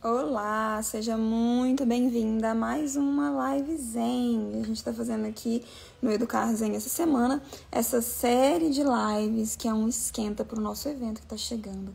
Olá, seja muito bem-vinda a mais uma Live Zen. A gente está fazendo aqui no Educar Zen essa semana essa série de lives que é um esquenta para o nosso evento que está chegando,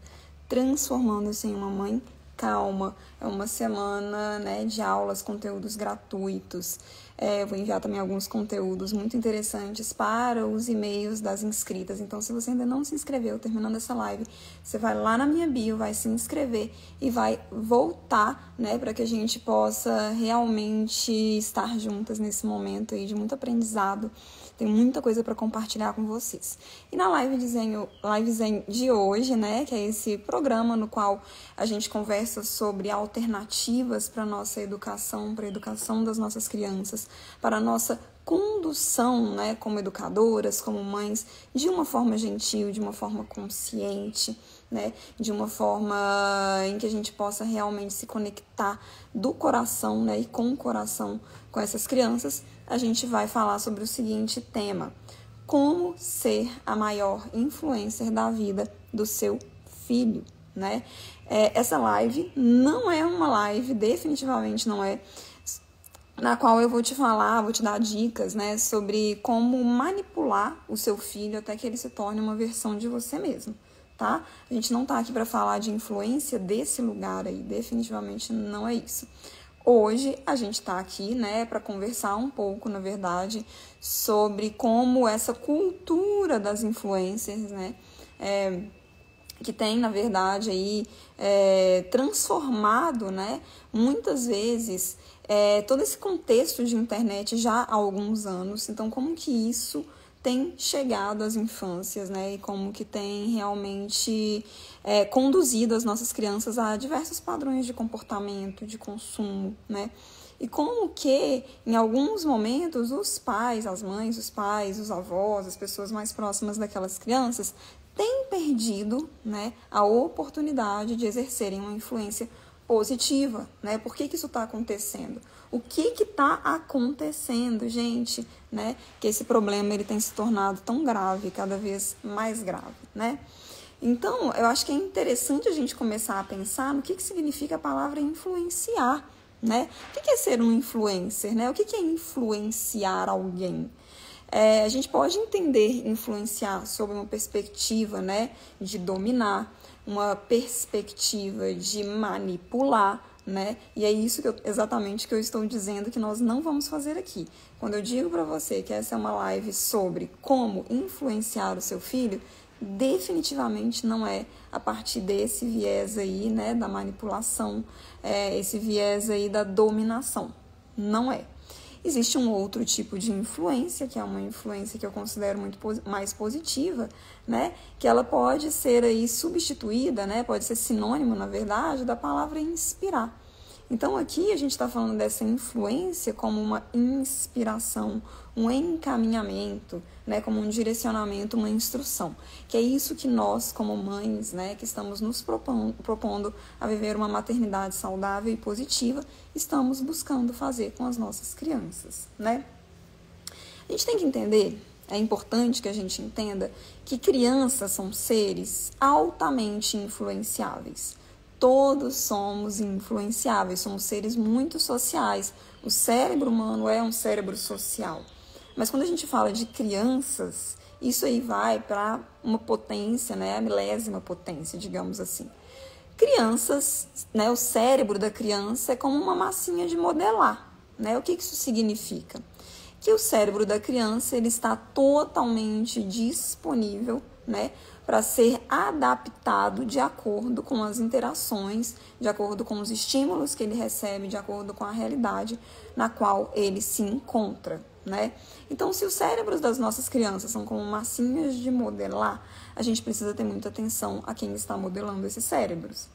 transformando-se em uma mãe calma. É uma semana, de aulas, conteúdos gratuitos. Eu vou enviar também alguns conteúdos muito interessantes para os e-mails das inscritas. Então, se você ainda não se inscreveu, terminando essa live, você vai lá na minha bio, vai se inscrever e vai voltar, para que a gente possa realmente estar juntas nesse momento aí de muito aprendizado. Tem muita coisa para compartilhar com vocês. E na Live Zen de hoje, que é esse programa no qual a gente conversa sobre alternativas para a nossa educação, para a educação das nossas crianças, para a nossa condução, como educadoras, como mães, de uma forma gentil, de uma forma consciente, de uma forma em que a gente possa realmente se conectar do coração, e com o coração com essas crianças. A gente vai falar sobre o seguinte tema: como ser a maior influencer da vida do seu filho, Essa live não é uma live, definitivamente não é, na qual eu vou te falar, vou te dar dicas, sobre como manipular o seu filho até que ele se torne uma versão de você mesmo, tá? A gente não tá aqui para falar de influência desse lugar aí, definitivamente não é isso. Hoje a gente está aqui, para conversar um pouco, na verdade, sobre como essa cultura das influencers, que tem, na verdade, aí transformado, muitas vezes, todo esse contexto de internet já há alguns anos. Então, como que isso tem chegado às infâncias, e como que tem realmente conduzido as nossas crianças a diversos padrões de comportamento, de consumo, E como que, em alguns momentos, os pais, as mães, os pais, os avós, as pessoas mais próximas daquelas crianças têm perdido, a oportunidade de exercerem uma influência positiva, Por que isso está acontecendo? O que está acontecendo, gente, Que esse problema ele tem se tornado tão grave, cada vez mais grave, Então, eu acho que é interessante a gente começar a pensar no que significa a palavra influenciar, O que é ser um influencer, O que é influenciar alguém? A gente pode entender influenciar sob uma perspectiva, de dominar, uma perspectiva de manipular, E é isso exatamente que eu estou dizendo que nós não vamos fazer aqui. Quando eu digo para você que essa é uma live sobre como influenciar o seu filho, definitivamente não é a partir desse viés aí, da manipulação, esse viés aí da dominação. Não é. Existe um outro tipo de influência, que é uma influência que eu considero muito mais positiva, Que ela pode ser aí substituída, pode ser sinônimo, na verdade, da palavra inspirar. Então, aqui a gente está falando dessa influência como uma inspiração, um encaminhamento, como um direcionamento, uma instrução. Que é isso que nós, como mães, que estamos nos propondo a viver uma maternidade saudável e positiva, estamos buscando fazer com as nossas crianças, A gente tem que entender, é importante que a gente entenda, que crianças são seres altamente influenciáveis. Todos somos influenciáveis, somos seres muito sociais. O cérebro humano é um cérebro social. Mas quando a gente fala de crianças, isso aí vai para uma potência, a milésima potência, digamos assim. Crianças, o cérebro da criança é como uma massinha de modelar, O que isso significa? Que o cérebro da criança ele está totalmente disponível, para ser adaptado de acordo com as interações, de acordo com os estímulos que ele recebe, de acordo com a realidade na qual ele se encontra, Então, se os cérebros das nossas crianças são como massinhas de modelar, a gente precisa ter muita atenção a quem está modelando esses cérebros,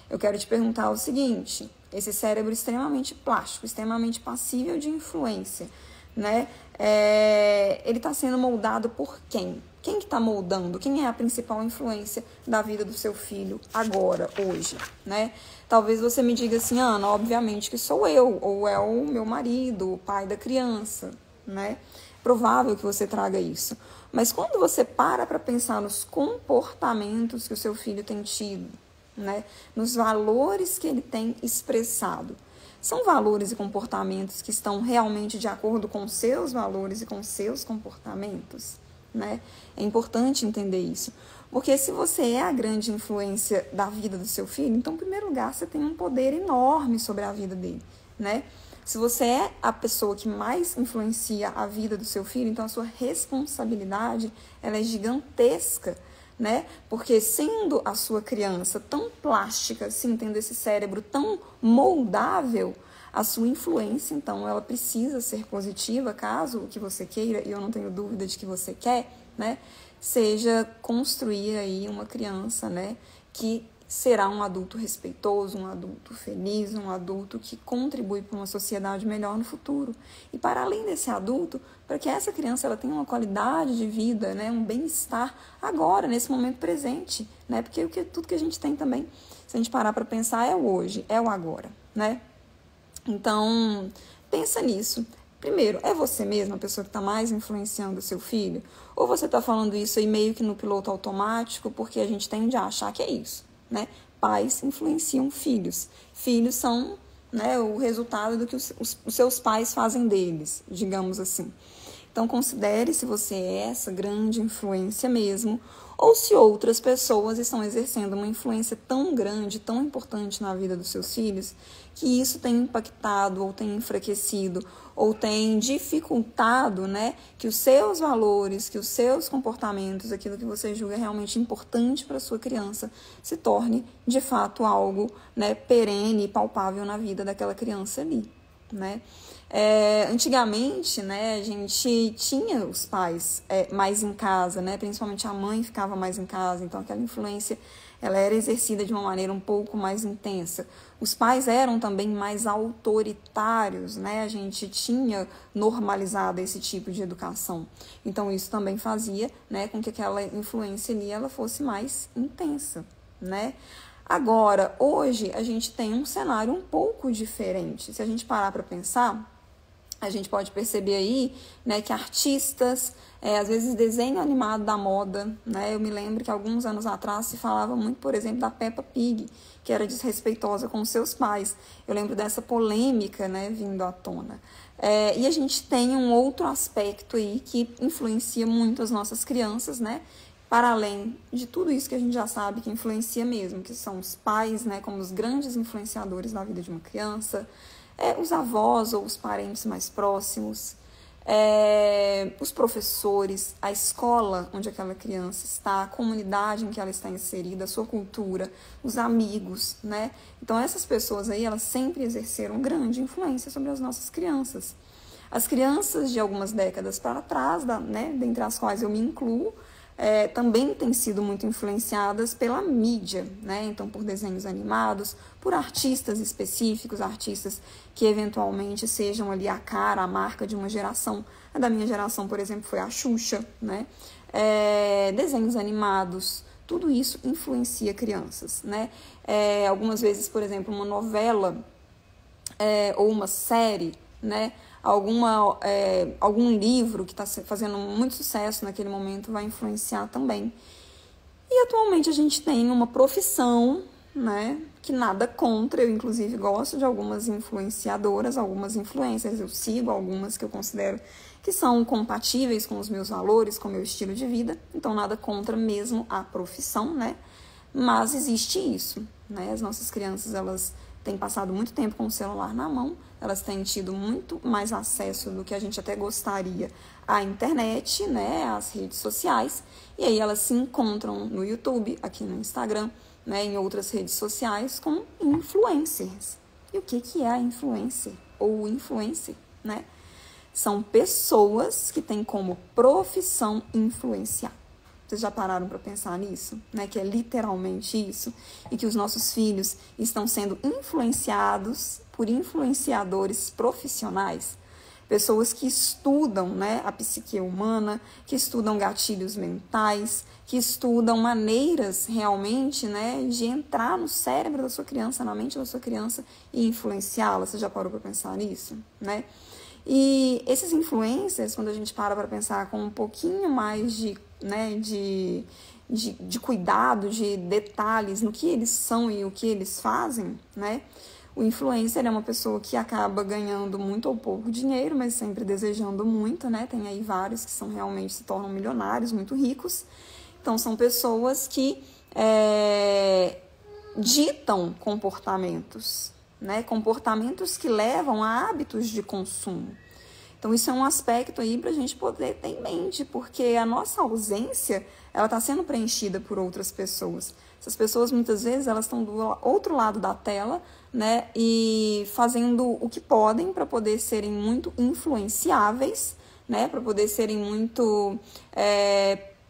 Eu quero te perguntar o seguinte: esse cérebro extremamente plástico, extremamente passível de influência, ele está sendo moldado por quem? Quem que está moldando? Quem é a principal influência da vida do seu filho agora, hoje, Talvez você me diga assim: Ana, obviamente que sou eu, ou é o meu marido, o pai da criança, Provável que você traga isso. Mas quando você para pensar nos comportamentos que o seu filho tem tido, né? Nos valores que ele tem expressado. São valores e comportamentos que estão realmente de acordo com seus valores e com seus comportamentos, né? É importante entender isso. Porque se você é a grande influência da vida do seu filho, então, em primeiro lugar, você tem um poder enorme sobre a vida dele, né? Se você é a pessoa que mais influencia a vida do seu filho, então a sua responsabilidade ela é gigantesca, né? Porque sendo a sua criança tão plástica, assim, tendo esse cérebro tão moldável, a sua influência, então, ela precisa ser positiva, caso o que você queira, e eu não tenho dúvida de que você quer, né? Seja construir aí uma criança, né? Que será um adulto respeitoso, um adulto feliz, um adulto que contribui para uma sociedade melhor no futuro. E para além desse adulto, para que essa criança ela tenha uma qualidade de vida, né, um bem-estar agora, nesse momento presente, né? Porque tudo que a gente tem também, se a gente parar para pensar, é o hoje, é o agora, né? Então, pensa nisso. Primeiro, é você mesma a pessoa que está mais influenciando o seu filho? Ou você está falando isso aí meio que no piloto automático, porque a gente tende a achar que é isso, né? Pais influenciam filhos. Filhos são, né, o resultado do que os seus pais fazem deles, digamos assim. Então, considere se você é essa grande influência mesmo, ou se outras pessoas estão exercendo uma influência tão grande, tão importante na vida dos seus filhos, que isso tem impactado ou tem enfraquecido ou tem dificultado, né, que os seus valores, que os seus comportamentos, aquilo que você julga realmente importante para a sua criança, se torne, de fato, algo, né, perene e palpável na vida daquela criança ali, né? Antigamente, né, a gente tinha os pais mais em casa, né, principalmente a mãe ficava mais em casa, então aquela influência ela era exercida de uma maneira um pouco mais intensa. Os pais eram também mais autoritários, né, a gente tinha normalizado esse tipo de educação. Então isso também fazia, né, com que aquela influência ali ela fosse mais intensa, né? Agora, hoje a gente tem um cenário um pouco diferente. Se a gente parar para pensar, a gente pode perceber aí, né, que artistas, às vezes desenho animado da moda, né? Eu me lembro que alguns anos atrás se falava muito, por exemplo, da Peppa Pig, que era desrespeitosa com seus pais. Eu lembro dessa polêmica, né, vindo à tona. E a gente tem um outro aspecto aí que influencia muito as nossas crianças, né? Para além de tudo isso que a gente já sabe que influencia mesmo, que são os pais, né, como os grandes influenciadores na vida de uma criança, os avós ou os parentes mais próximos, os professores, a escola onde aquela criança está, a comunidade em que ela está inserida, a sua cultura, os amigos, né? Então, essas pessoas aí, elas sempre exerceram grande influência sobre as nossas crianças. As crianças de algumas décadas para trás, né, dentre as quais eu me incluo, também têm sido muito influenciadas pela mídia, né? Então, por desenhos animados, por artistas específicos, artistas que eventualmente sejam ali a cara, a marca de uma geração. A da minha geração, por exemplo, foi a Xuxa, né? Desenhos animados, tudo isso influencia crianças, né? Algumas vezes, por exemplo, uma novela ou uma série, né? Algum livro que está fazendo muito sucesso naquele momento vai influenciar também. E atualmente a gente tem uma profissão, né, que nada contra, eu inclusive gosto de algumas influenciadoras, algumas influencers, eu sigo algumas que eu considero que são compatíveis com os meus valores, com o meu estilo de vida, então nada contra mesmo a profissão, né, mas existe isso, né, as nossas crianças, elas têm passado muito tempo com o celular na mão, elas têm tido muito mais acesso do que a gente até gostaria à internet, né, às redes sociais, e aí elas se encontram no YouTube, aqui no Instagram, né, em outras redes sociais com influencers. E o que é a influencer ou o influencer, né? São pessoas que têm como profissão influenciar. Vocês já pararam para pensar nisso? Né? Que é literalmente isso. E que os nossos filhos estão sendo influenciados por influenciadores profissionais. Pessoas que estudam, né, a psique humana, que estudam gatilhos mentais, que estudam maneiras realmente, né, de entrar no cérebro da sua criança, na mente da sua criança e influenciá-la. Você já parou para pensar nisso? Né? E esses influencers, quando a gente para pensar com um pouquinho mais de de cuidado, de detalhes no que eles são e o que eles fazem, né? O influencer é uma pessoa que acaba ganhando muito ou pouco dinheiro, mas sempre desejando muito, né? Tem aí vários que realmente se tornam milionários, muito ricos. Então, são pessoas que ditam comportamentos, né? Comportamentos que levam a hábitos de consumo. Então, isso é um aspecto aí para a gente poder ter em mente, porque a nossa ausência, ela está sendo preenchida por outras pessoas. Essas pessoas, muitas vezes, elas estão do outro lado da tela, né, e fazendo o que podem para poder serem muito influenciáveis, né, para poder serem muito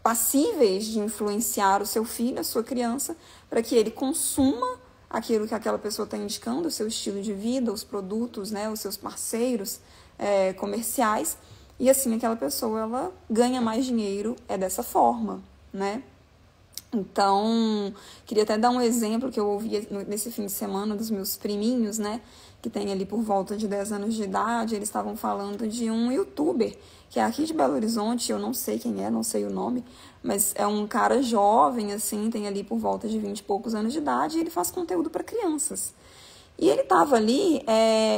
passíveis de influenciar o seu filho, a sua criança, para que ele consuma aquilo que aquela pessoa está indicando, o seu estilo de vida, os produtos, né, os seus parceiros comerciais, e assim aquela pessoa ela ganha mais dinheiro dessa forma, né? Então, queria até dar um exemplo que eu ouvi nesse fim de semana dos meus priminhos, né? Que tem ali por volta de 10 anos de idade. Eles estavam falando de um youtuber, que é aqui de Belo Horizonte, eu não sei quem é, não sei o nome, mas é um cara jovem, assim, tem ali por volta de 20 e poucos anos de idade, e ele faz conteúdo para crianças. E ele estava ali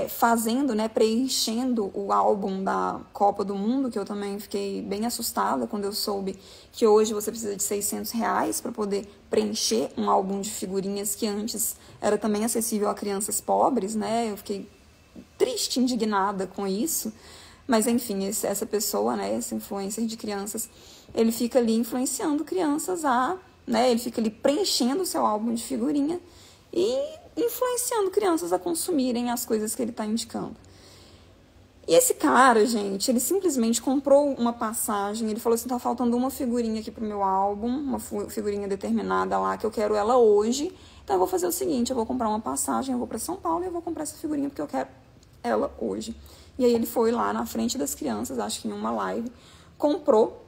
fazendo, né, preenchendo o álbum da Copa do Mundo, que eu também fiquei bem assustada quando eu soube que hoje você precisa de R$600 para poder preencher um álbum de figurinhas que antes era também acessível a crianças pobres, né? Eu fiquei triste, indignada com isso. Mas, enfim, essa pessoa, né, esse influencer de crianças, ele fica ali influenciando crianças né, ele fica ali preenchendo o seu álbum de figurinha e influenciando crianças a consumirem as coisas que ele está indicando. E esse cara, gente, ele simplesmente comprou uma passagem, ele falou assim, tá faltando uma figurinha aqui pro meu álbum, uma figurinha determinada lá, que eu quero ela hoje, então eu vou fazer o seguinte, eu vou comprar uma passagem, eu vou para São Paulo e eu vou comprar essa figurinha porque eu quero ela hoje. E aí ele foi lá na frente das crianças, acho que em uma live, comprou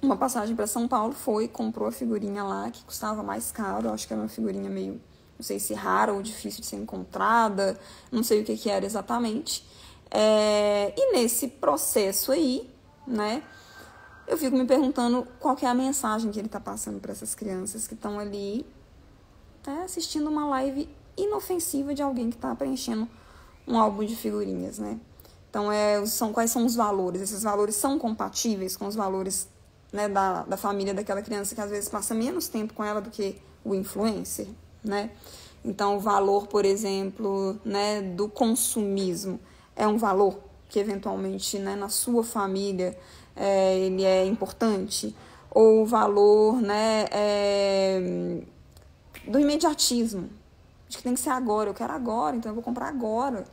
uma passagem para São Paulo, comprou a figurinha lá, que custava mais caro, acho que era uma figurinha meio, não sei se rara ou difícil de ser encontrada, não sei o que era exatamente. E nesse processo aí, né, eu fico me perguntando qual que é a mensagem que ele está passando para essas crianças que estão ali assistindo uma live inofensiva de alguém que está preenchendo um álbum de figurinhas, né? Então, quais são os valores? Esses valores são compatíveis com os valores, né, da família daquela criança que às vezes passa menos tempo com ela do que o influencer, né? Então, o valor, por exemplo, né, do consumismo é um valor que, eventualmente, né, na sua família, ele é importante? Ou o valor, né, do imediatismo, de que tem que ser agora, eu quero agora, então eu vou comprar agora,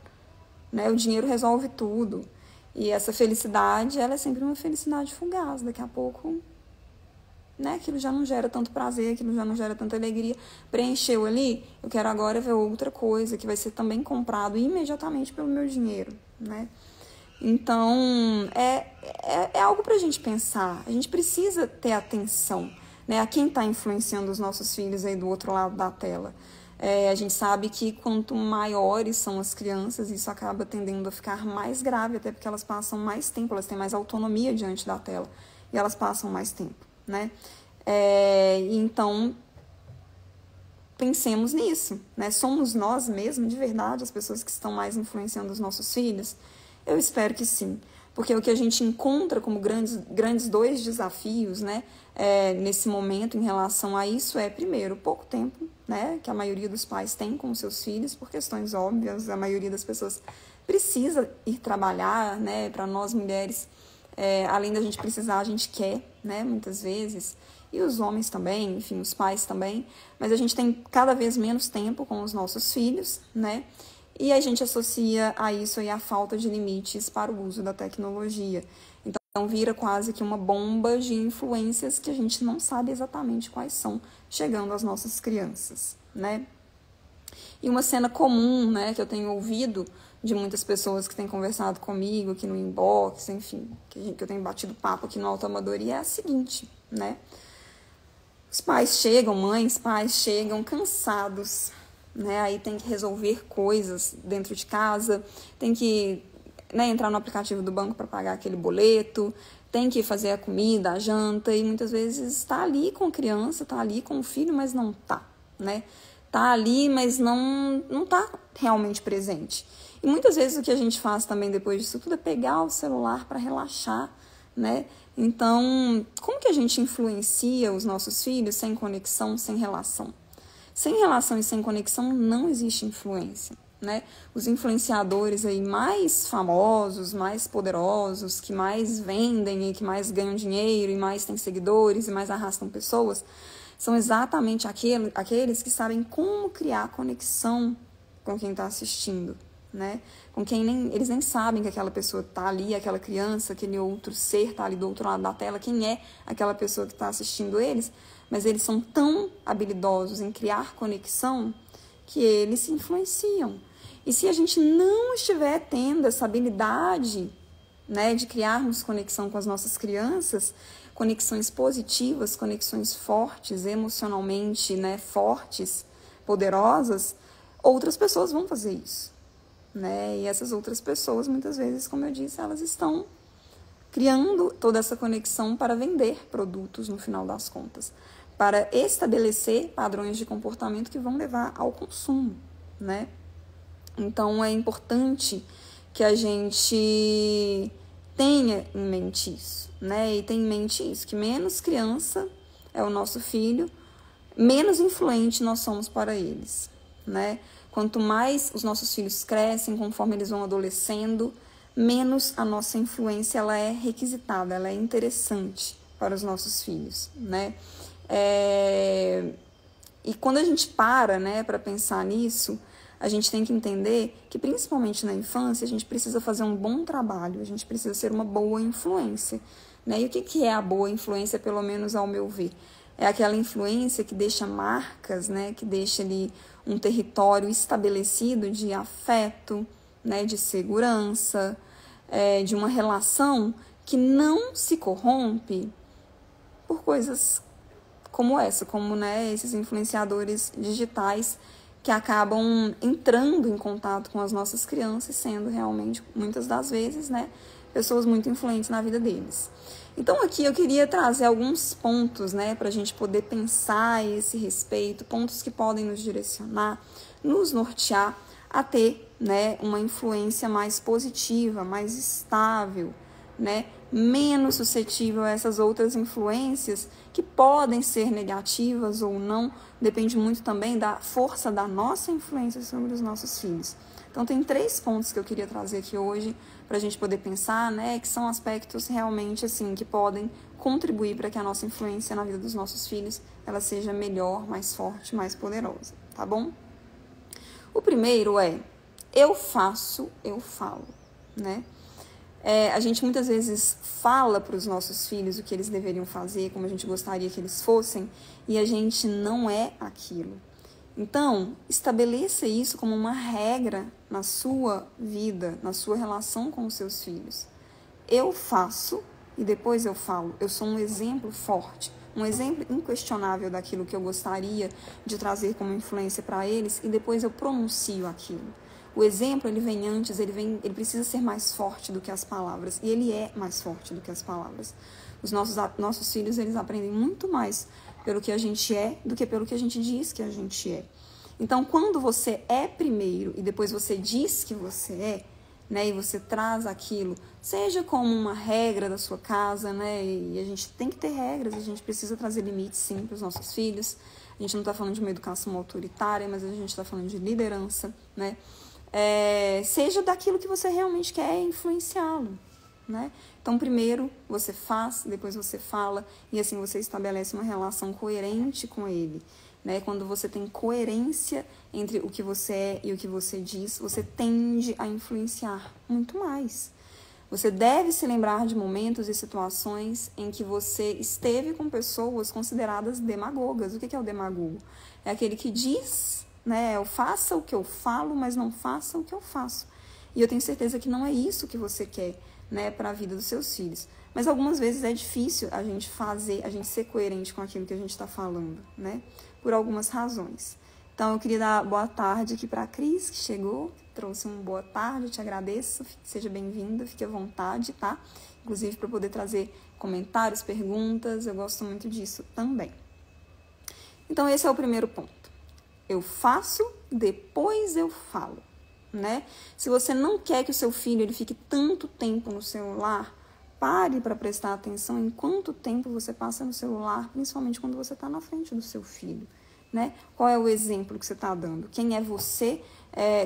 né? O dinheiro resolve tudo. E essa felicidade, ela é sempre uma felicidade fugaz, daqui a pouco, né, aquilo já não gera tanto prazer, aquilo já não gera tanta alegria. Preencheu ali, eu quero agora ver outra coisa que vai ser também comprado imediatamente pelo meu dinheiro, né? Então, é algo para a gente pensar. A gente precisa ter atenção, né, a quem está influenciando os nossos filhos aí do outro lado da tela. A gente sabe que quanto maiores são as crianças, isso acaba tendendo a ficar mais grave, até porque elas passam mais tempo, elas têm mais autonomia diante da tela e elas passam mais tempo, né? Então, pensemos nisso, né? Somos nós mesmos, de verdade, as pessoas que estão mais influenciando os nossos filhos? Eu espero que sim, porque o que a gente encontra como grandes dois desafios, né, nesse momento em relação a isso primeiro, pouco tempo, né, que a maioria dos pais tem com os seus filhos, por questões óbvias, a maioria das pessoas precisa ir trabalhar, né, para nós mulheres, além da gente precisar, a gente quer, né, muitas vezes, e os homens também, enfim, os pais também, mas a gente tem cada vez menos tempo com os nossos filhos, né, e a gente associa a isso aí a falta de limites para o uso da tecnologia. Então, vira quase que uma bomba de influências que a gente não sabe exatamente quais são, chegando às nossas crianças, né? E uma cena comum, né, que eu tenho ouvido de muitas pessoas que têm conversado comigo aqui no inbox, enfim, que eu tenho batido papo aqui no Alto Amadoria, é a seguinte, né? Os pais chegam, pais chegam cansados, né? Aí tem que resolver coisas dentro de casa, tem que, né, entrar no aplicativo do banco para pagar aquele boleto, tem que fazer a comida, a janta, e muitas vezes está ali com a criança, está ali com o filho, mas não está, né? Está ali, mas não está realmente presente. E muitas vezes o que a gente faz também depois disso tudo é pegar o celular para relaxar, né? Então, como que a gente influencia os nossos filhos sem conexão, sem relação? Sem relação e sem conexão não existe influência, né? Os influenciadores aí mais famosos, mais poderosos, que mais vendem e que mais ganham dinheiro e mais têm seguidores e mais arrastam pessoas, são exatamente aqueles que sabem como criar conexão com quem está assistindo, né? Com quem eles nem sabem que aquela pessoa está ali, aquela criança, aquele outro ser está ali do outro lado da tela, quem é aquela pessoa que está assistindo eles, mas eles são tão habilidosos em criar conexão que eles se influenciam. E se a gente não estiver tendo essa habilidade, né, de criarmos conexão com as nossas crianças, conexões positivas, conexões fortes, emocionalmente, né, fortes, poderosas, outras pessoas vão fazer isso, né? E essas outras pessoas, muitas vezes, como eu disse, elas estão criando toda essa conexão para vender produtos no final das contas, para estabelecer padrões de comportamento que vão levar ao consumo, né? Então, é importante que a gente tenha em mente isso, né? E tenha em mente isso, que menos criança é o nosso filho, menos influente nós somos para eles, né? Quanto mais os nossos filhos crescem, conforme eles vão adolescendo, menos a nossa influência ela é requisitada, ela é interessante para os nossos filhos, né? E quando a gente para pensar nisso, a gente tem que entender que, principalmente na infância, a gente precisa fazer um bom trabalho, a gente precisa ser uma boa influência, né? E o que é a boa influência, pelo menos ao meu ver? É aquela influência que deixa marcas, né? Que deixa ali um território estabelecido de afeto, né? De segurança, de uma relação que não se corrompe por coisas como essa, como, né, esses influenciadores digitais que acabam entrando em contato com as nossas crianças, sendo realmente, muitas das vezes, né, pessoas muito influentes na vida deles. Então, aqui eu queria trazer alguns pontos, né, para a gente poder pensar a esse respeito, pontos que podem nos direcionar, nos nortear a ter, né, uma influência mais positiva, mais estável, né, menos suscetível a essas outras influências que podem ser negativas ou não, depende muito também da força da nossa influência sobre os nossos filhos. Então, tem 3 pontos que eu queria trazer aqui hoje para a gente poder pensar, né, que são aspectos realmente assim que podem contribuir para que a nossa influência na vida dos nossos filhos ela seja melhor, mais forte, mais poderosa, tá bom? O primeiro é eu faço, eu falo, né? A gente muitas vezes fala para os nossos filhos o que eles deveriam fazer, como a gente gostaria que eles fossem, e a gente não é aquilo. Então, estabeleça isso como uma regra na sua vida, na sua relação com os seus filhos. Eu faço e depois eu falo. Eu sou um exemplo forte, um exemplo inquestionável daquilo que eu gostaria de trazer como influência para eles e depois eu pronuncio aquilo. O exemplo, ele vem antes, ele precisa ser mais forte do que as palavras. E ele é mais forte do que as palavras. Os nossos filhos, eles aprendem muito mais pelo que a gente é do que pelo que a gente diz que a gente é. Então, quando você é primeiro e depois você diz que você é, né, e você traz aquilo, seja como uma regra da sua casa, né, e a gente tem que ter regras, a gente precisa trazer limites, sim, para os nossos filhos. A gente não está falando de uma educação autoritária, mas a gente está falando de liderança, né? Seja daquilo que você realmente quer influenciá-lo, né? Então, primeiro você faz, depois você fala, e assim você estabelece uma relação coerente com ele, né? Quando você tem coerência entre o que você é e o que você diz, você tende a influenciar muito mais. Você deve se lembrar de momentos e situações em que você esteve com pessoas consideradas demagogas. O que é o demagogo? É aquele que diz, né, eu faça o que eu falo, mas não faça o que eu faço. E eu tenho certeza que não é isso que você quer, né, para a vida dos seus filhos. Mas algumas vezes é difícil a gente ser coerente com aquilo que a gente está falando, né, por algumas razões. Então, eu queria dar boa tarde aqui para a Cris, que chegou, trouxe uma boa tarde, eu te agradeço, seja bem-vinda, fique à vontade, tá? inclusive para poder trazer comentários, perguntas, eu gosto muito disso também. Então, esse é o primeiro ponto. Eu faço, depois eu falo, né? Se você não quer que o seu filho ele fique tanto tempo no celular, pare para prestar atenção em quanto tempo você passa no celular, principalmente quando você está na frente do seu filho, né? Qual é o exemplo que você está dando? Quem é você?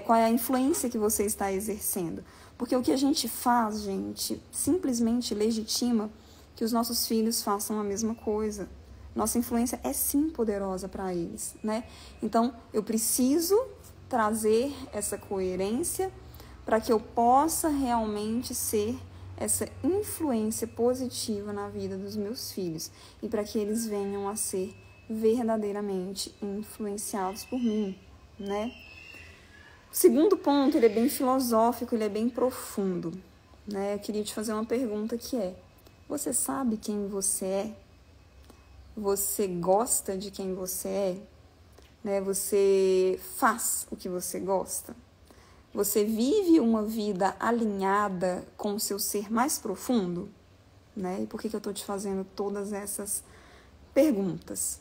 Qual é a influência que você está exercendo? Porque o que a gente faz, gente, simplesmente legitima que os nossos filhos façam a mesma coisa. Nossa influência é sim poderosa para eles, né? Então, eu preciso trazer essa coerência para que eu possa realmente ser essa influência positiva na vida dos meus filhos e para que eles venham a ser verdadeiramente influenciados por mim, né? O segundo ponto, ele é bem filosófico, ele é bem profundo, né? Eu queria te fazer uma pergunta que é: você sabe quem você é? Você gosta de quem você é? Né? Você faz o que você gosta? Você vive uma vida alinhada com o seu ser mais profundo? Né? E por que eu estou te fazendo todas essas perguntas?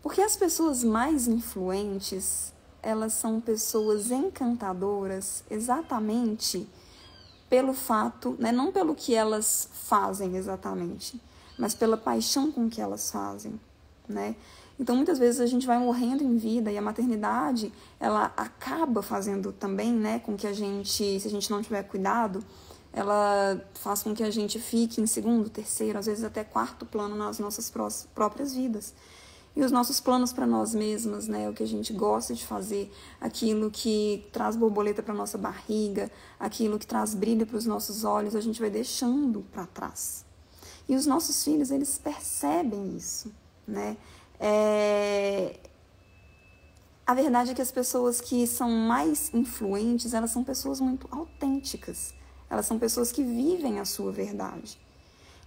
Porque as pessoas mais influentes, elas são pessoas encantadoras exatamente pelo fato, né? Não pelo que elas fazem exatamente, mas pela paixão com que elas fazem, né? Então, muitas vezes a gente vai morrendo em vida e a maternidade, ela acaba fazendo também, né, com que a gente, se a gente não tiver cuidado, ela faz com que a gente fique em segundo, terceiro, às vezes até quarto plano nas nossas próprias vidas. E os nossos planos para nós mesmas, né, o que a gente gosta de fazer, aquilo que traz borboleta para nossa barriga, aquilo que traz brilho para os nossos olhos, a gente vai deixando para trás. E os nossos filhos, eles percebem isso, né? A verdade é que as pessoas que são mais influentes, elas são pessoas muito autênticas. Elas são pessoas que vivem a sua verdade.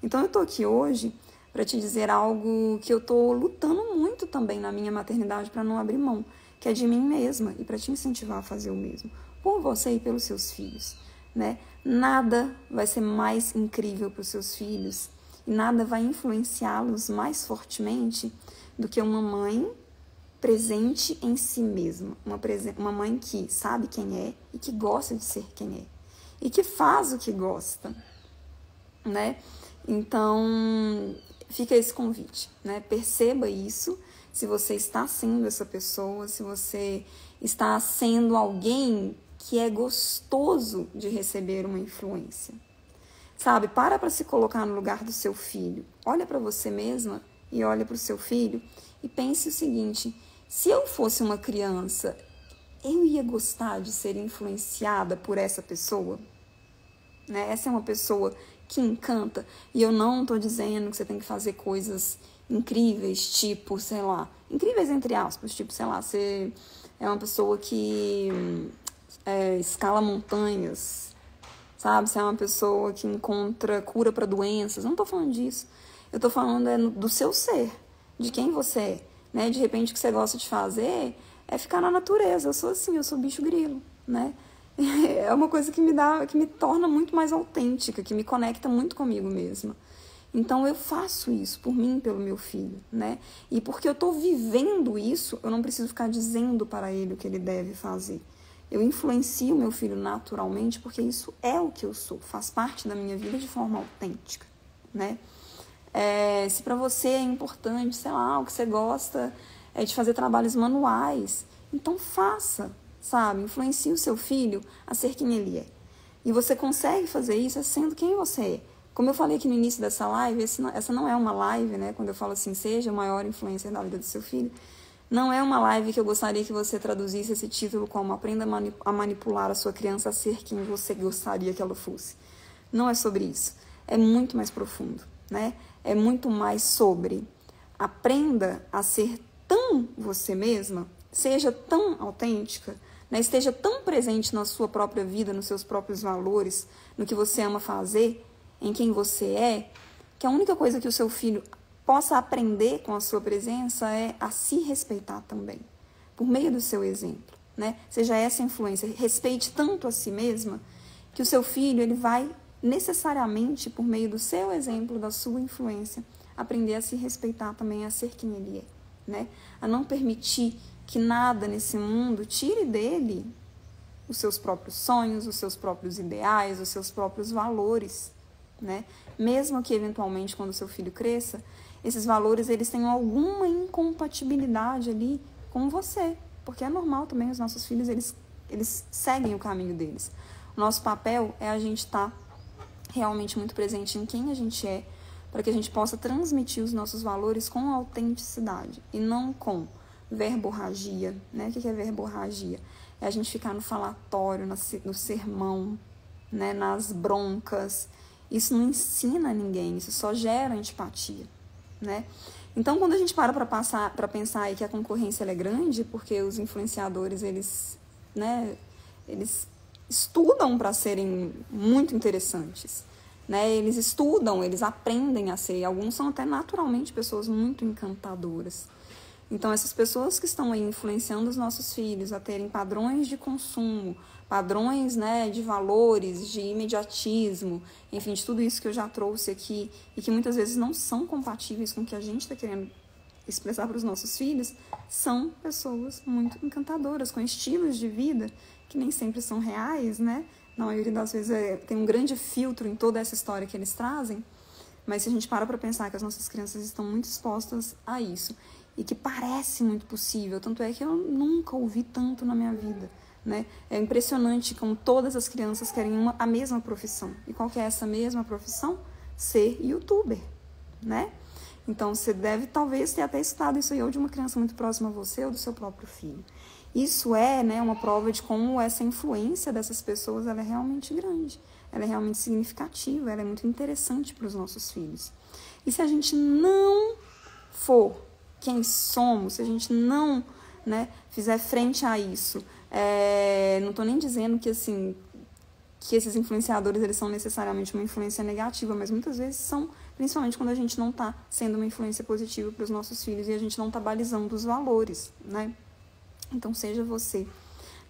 Então, eu estou aqui hoje para te dizer algo que eu estou lutando muito também na minha maternidade para não abrir mão, que é de mim mesma e para te incentivar a fazer o mesmo, por você e pelos seus filhos, né? Nada vai ser mais incrível para os seus filhos e nada vai influenciá-los mais fortemente do que uma mãe presente em si mesma, uma mãe que sabe quem é e que gosta de ser quem é e que faz o que gosta, né? Então, fica esse convite, né? Perceba isso, se você está sendo essa pessoa, se você está sendo alguém que é gostoso de receber uma influência. Sabe, para se colocar no lugar do seu filho. Olha para você mesma e olha para o seu filho e pense o seguinte: se eu fosse uma criança, eu ia gostar de ser influenciada por essa pessoa? Né? Essa é uma pessoa que encanta, e eu não estou dizendo que você tem que fazer coisas incríveis, tipo, sei lá, incríveis entre aspas, tipo, sei lá, você é uma pessoa que escala montanhas, sabe? Você é uma pessoa que encontra cura para doenças. Eu não estou falando disso. Eu estou falando do seu ser, de quem você é, né? De repente, o que você gosta de fazer é ficar na natureza. Eu sou assim, eu sou bicho grilo, né? É uma coisa que me torna muito mais autêntica, que me conecta muito comigo mesma. Então, eu faço isso por mim, pelo meu filho, né? E porque eu estou vivendo isso, eu não preciso ficar dizendo para ele o que ele deve fazer. Eu influencio meu filho naturalmente, porque isso é o que eu sou, faz parte da minha vida de forma autêntica, né? Se para você é importante, sei lá, o que você gosta é de fazer trabalhos manuais, então faça, sabe? Influencie o seu filho a ser quem ele é. E você consegue fazer isso sendo quem você é. Como eu falei aqui no início dessa live, essa não é uma live, né? Quando eu falo assim, seja o maior influencer da vida do seu filho, não é uma live que eu gostaria que você traduzisse esse título como aprenda a manipular a sua criança a ser quem você gostaria que ela fosse. Não é sobre isso. É muito mais profundo, né? É muito mais sobre aprenda a ser tão você mesma, seja tão autêntica, né? Esteja tão presente na sua própria vida, nos seus próprios valores, no que você ama fazer, em quem você é, que a única coisa que o seu filho possa aprender com a sua presença é a se respeitar também, por meio do seu exemplo, né? Seja essa influência, respeite tanto a si mesma, que o seu filho ele vai necessariamente, por meio do seu exemplo, da sua influência, aprender a se respeitar também, a ser quem ele é, né? A não permitir que nada nesse mundo tire dele os seus próprios sonhos, os seus próprios ideais, os seus próprios valores, né? Mesmo que, eventualmente, quando o seu filho cresça, esses valores eles tenham alguma incompatibilidade ali com você, porque é normal também, os nossos filhos, eles seguem o caminho deles. O nosso papel é a gente estar realmente muito presente em quem a gente é, para que a gente possa transmitir os nossos valores com autenticidade e não com verborragia, né? O que é verborragia? É a gente ficar no falatório, no sermão, né? Nas broncas. Isso não ensina ninguém, isso só gera antipatia, né? Então, quando a gente para pensar aí que a concorrência ela é grande, porque os influenciadores, eles estudam para serem muito interessantes, né? Eles estudam, eles aprendem a ser, alguns são até naturalmente pessoas muito encantadoras. Então, essas pessoas que estão aí influenciando os nossos filhos a terem padrões de consumo, padrões, né, de valores, de imediatismo, enfim, de tudo isso que eu já trouxe aqui, e que muitas vezes não são compatíveis com o que a gente está querendo expressar para os nossos filhos, são pessoas muito encantadoras, com estilos de vida que nem sempre são reais, né? Na maioria das vezes tem um grande filtro em toda essa história que eles trazem, mas se a gente para pensar que as nossas crianças estão muito expostas a isso, e que parece muito possível, tanto é que eu nunca ouvi tanto na minha vida, né? É impressionante como todas as crianças querem a mesma profissão. E qual que é essa mesma profissão? Ser youtuber, né? Então, você deve talvez ter até escutado isso aí ou de uma criança muito próxima a você ou do seu próprio filho. Isso é, né, uma prova de como essa influência dessas pessoas ela é realmente grande, ela é realmente significativa, ela é muito interessante para os nossos filhos. E se a gente não for quem somos, se a gente não, né, fizer frente a isso, não estou nem dizendo que, assim, que esses influenciadores eles são necessariamente uma influência negativa, mas muitas vezes são, principalmente quando a gente não está sendo uma influência positiva para os nossos filhos e a gente não está balizando os valores, né? Então, seja você.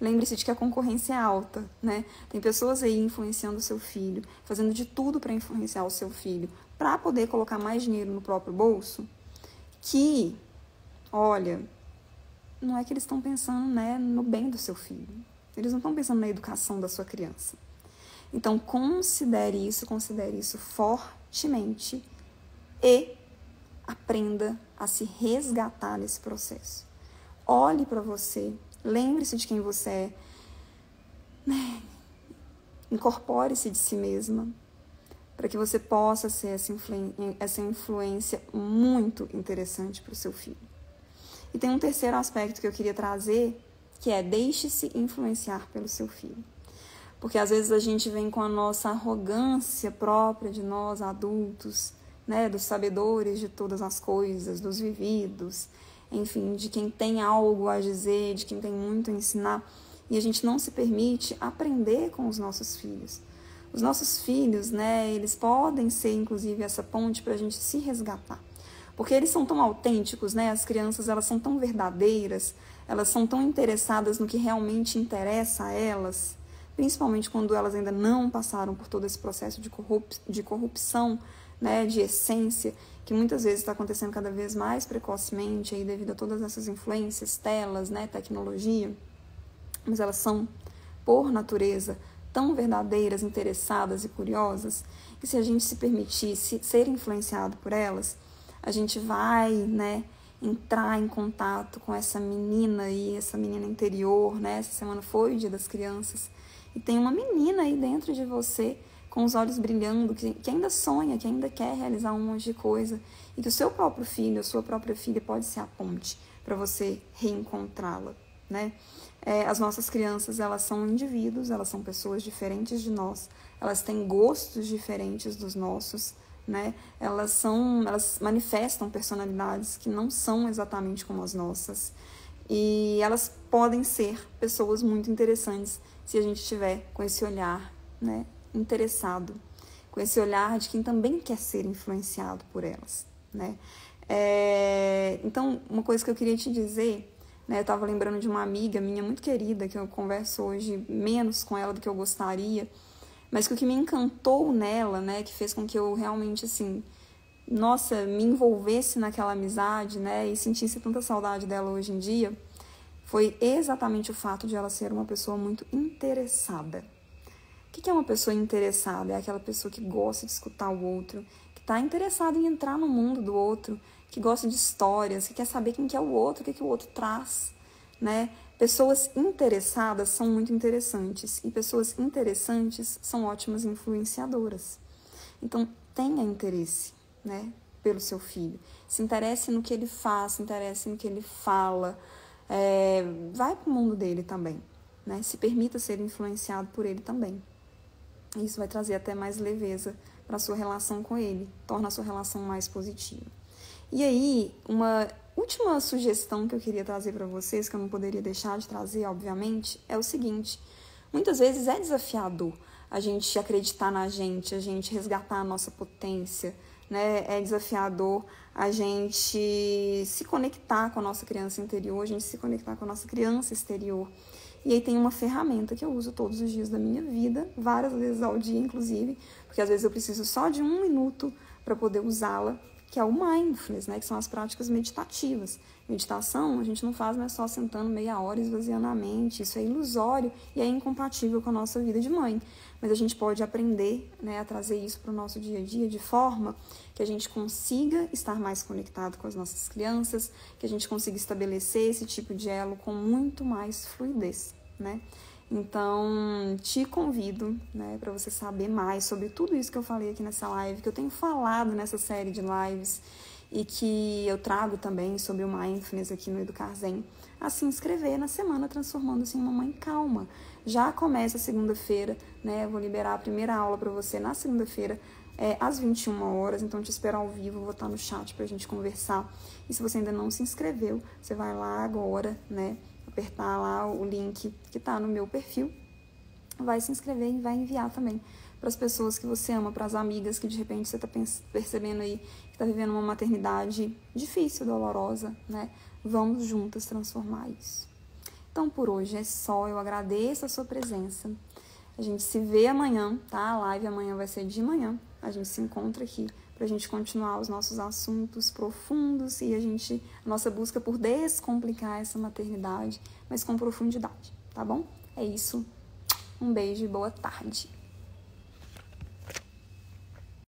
Lembre-se de que a concorrência é alta, né? Tem pessoas aí influenciando o seu filho, fazendo de tudo para influenciar o seu filho, para poder colocar mais dinheiro no próprio bolso, que, olha, não é que eles estão pensando, né, no bem do seu filho. Eles não estão pensando na educação da sua criança. Então, considere isso fortemente e aprenda a se resgatar nesse processo. Olhe para você, lembre-se de quem você é, né? Incorpore-se de si mesma, para que você possa ser essa influência muito interessante para o seu filho. E tem um terceiro aspecto que eu queria trazer, que é deixe-se influenciar pelo seu filho. Porque às vezes a gente vem com a nossa arrogância própria de nós adultos, né, dos sabedores de todas as coisas, dos vividos, enfim, de quem tem algo a dizer, de quem tem muito a ensinar, e a gente não se permite aprender com os nossos filhos. Os nossos filhos, né, eles podem ser, inclusive, essa ponte para a gente se resgatar. Porque eles são tão autênticos, né? As crianças, elas são tão verdadeiras, elas são tão interessadas no que realmente interessa a elas, principalmente quando elas ainda não passaram por todo esse processo de corrupção, né, de essência, que muitas vezes está acontecendo cada vez mais precocemente aí devido a todas essas influências, telas, né, tecnologia, mas elas são, por natureza, tão verdadeiras, interessadas e curiosas, que se a gente se permitisse ser influenciado por elas, a gente vai, né, entrar em contato com essa menina aí, essa menina interior, né? Essa semana foi o Dia das Crianças, e tem uma menina aí dentro de você, com os olhos brilhando, que ainda sonha, que ainda quer realizar um monte de coisa, e que o seu próprio filho, a sua própria filha pode ser a ponte para você reencontrá-la, né? As nossas crianças, elas são indivíduos, elas são pessoas diferentes de nós, elas têm gostos diferentes dos nossos, né? Elas manifestam personalidades que não são exatamente como as nossas, e elas podem ser pessoas muito interessantes se a gente estiver com esse olhar, né, interessado, com esse olhar de quem também quer ser influenciado por elas, né? Então, uma coisa que eu queria te dizer, né, eu estava lembrando de uma amiga minha muito querida, que eu converso hoje menos com ela do que eu gostaria, mas que o que me encantou nela, né, que fez com que eu realmente, assim, nossa, me envolvesse naquela amizade, né, e sentisse tanta saudade dela hoje em dia, foi exatamente o fato de ela ser uma pessoa muito interessada. O que é uma pessoa interessada? É aquela pessoa que gosta de escutar o outro, que está interessada em entrar no mundo do outro, que gosta de histórias, que quer saber quem que é o outro, o que o outro traz, né? Pessoas interessadas são muito interessantes e pessoas interessantes são ótimas influenciadoras. Então, tenha interesse, né, pelo seu filho. Se interesse no que ele faz, se interesse no que ele fala. Vai para o mundo dele também, né? Se permita ser influenciado por ele também. Isso vai trazer até mais leveza para a sua relação com ele, torna a sua relação mais positiva. E aí, uma última sugestão que eu queria trazer para vocês, que eu não poderia deixar de trazer, obviamente, é o seguinte: muitas vezes é desafiador a gente acreditar na gente, a gente resgatar a nossa potência, né? É desafiador a gente se conectar com a nossa criança interior, a gente se conectar com a nossa criança exterior. E aí tem uma ferramenta que eu uso todos os dias da minha vida, várias vezes ao dia, inclusive, porque às vezes eu preciso só de 1 minuto para poder usá-la, que é o mindfulness, né? Que são as práticas meditativas. Meditação a gente não faz, não é só sentando meia hora esvaziando a mente, isso é ilusório e é incompatível com a nossa vida de mãe. Mas a gente pode aprender, né, a trazer isso para o nosso dia a dia de forma que a gente consiga estar mais conectado com as nossas crianças, que a gente consiga estabelecer esse tipo de elo com muito mais fluidez, né? Então, te convido, né, para você saber mais sobre tudo isso que eu falei aqui nessa live, que eu tenho falado nessa série de lives e que eu trago também sobre o mindfulness aqui no Educar Zen, a se inscrever na Semana Transformando-se em uma Mãe Calma. Já começa segunda-feira, né? Eu vou liberar a primeira aula para você na segunda-feira, às 21 horas, então te espero ao vivo, vou estar no chat pra gente conversar. E se você ainda não se inscreveu, você vai lá agora, né? Apertar lá o link que tá no meu perfil, vai se inscrever e vai enviar também para as pessoas que você ama, para as amigas que de repente você está percebendo aí que está vivendo uma maternidade difícil, dolorosa, né? Vamos juntas transformar isso. Então, por hoje é só. Eu agradeço a sua presença. A gente se vê amanhã, tá? A live amanhã vai ser de manhã. A gente se encontra aqui para a gente continuar os nossos assuntos profundos e a nossa busca por descomplicar essa maternidade, mas com profundidade, tá bom? É isso. Um beijo e boa tarde.